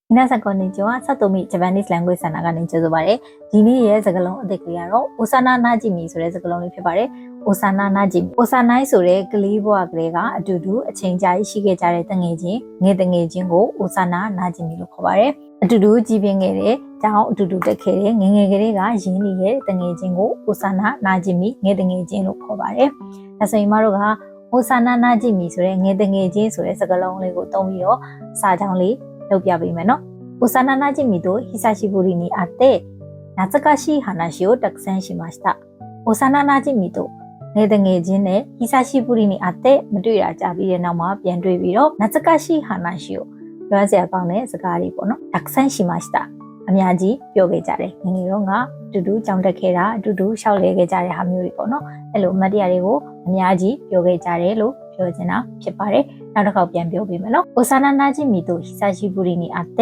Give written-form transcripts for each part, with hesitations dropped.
皆さんこんにちは。さとみ Japanese Language Center ကနေကြိုဆိုပါရစေ။ဒီနေ့ရဲ့စကားလုံးအသစ်ကလေးကတော့ Osana Najimi ဆိုတဲ့စကားလုံးလေးဖြစ်ပါတယ်။ Osana Najimi Osanai ဆိုတဲ့ကလေးဘဝကလေးကအတူတူအချိန်ကြာရှိခဲ့ကြတဲ့တငယ်ချင်းငယ်တငယ်ချင်းကို Osana Najimi လို့ခေါ်ပါတယ်။အတူတူကြီးပြင်းခဲ့တဲ့တောင်အတူတူတက်ခဲ့တဲ့ငယ်ငယ်ကလေးကရင်းနေတဲ့တငယ်ချင်းကို Osana Najimi ငယ်တငယ်ချင်းလို့ခေါ်ပါတယ်။ဒါဆိုရင်မတို့က Osana Najimi ဆိုတဲ့ငယ်တငယ်ချင်းဆိုတဲ့စကားလုံးလေးကိုသုံးပြီးတော့စာကြောင်းလေးလုပ်ပြပေးမယ်နော်။幼馴染と久しぶりに会って懐かしい話をたくさんしました。幼馴染とငယ်တငယ်ချင်းနဲ့久しぶりに会ってမတွေ့တာကြာပြီးတဲ့နောက်မှာပြန်တွေ့ပြီးတော့懐かしい話をပြောစရာကောင်းတဲ့စကားတွေပေါ့နော်။たくさんしました。အများကြီးပြောခဲ့ကြတယ်။ငယ်ငယ်တော့ကအတူတူကြောင်တက်ခဲ့တာအတူတူရှောက်လဲခဲ့ကြတဲ့ဟာမျိုးတွေပေါ့နော်။အဲ့လိုအမှတ်တရတွေကိုအများကြီးပြောခဲ့ကြတယ်လို့ပြောချင်တာဖြစ်ပါတယ်။နောက်တစ်ခေါက်ပြန်ပြောပေးမယ်နော်။幼馴染と久しぶりに会って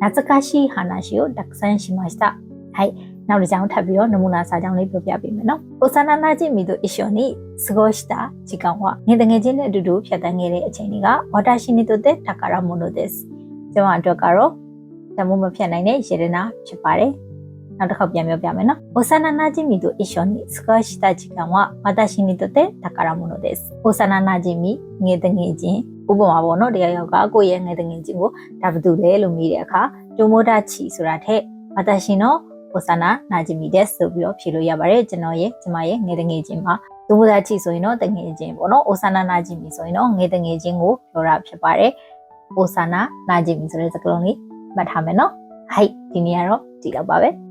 懐かしい話をたくさんしました。はい。နောက်တစ်ကြောင်းထပ်ပြီးတော့နမူနာစာကြောင်းလေးပြောပြပေးမယ်နော်။幼馴染と一緒に過ごした時間はငယ်တငယ်ချင်းနဲ့အတူတူဖြတ်သန်းခဲ့တဲ့အချိန်တွေက私にとって宝物です。ကျွန်မအတွက်ကတော့တမိုးမဖြတ်နိုင်တဲ့ရတနာဖြစ်ပါတယ်။နောက်တစ်ခေါက်ပြန်ပြောပြမယ်နော်။幼馴染と一緒に過ごした時間は私にとって宝物です。幼馴染ငယ်တငယ်ချင်းဥပမာပေါ့နော်တရားရောက်ကကိုယ့်ရဲ့ငယ်တငယ်ချင်းကိုဒါဘယ်သူလဲလို့မေးတဲ့အခါတိုမိုဒါချီဆိုတာထက်私の幼馴染ですဆိုပြီးတော့ဖြေလို့ရပါတယ်ကျွန်တော်ရဲ့ကျမရဲ့ငယ်တငယ်ချင်းပါတိုမိုဒါချီဆိုရင်တော့တငယ်ချင်းပေါ့နော်幼馴染ဆိုရင်တော့ငယ်တငယ်ချင်းကိုပြောတာဖြစ်ပါတယ်幼馴染ဆိုတဲ့စကားလုံးလေးမှတ်ထားမယ်နော်ဟိုက်ဒီနေ့ကတော့ဒီလောက်ပါပဲ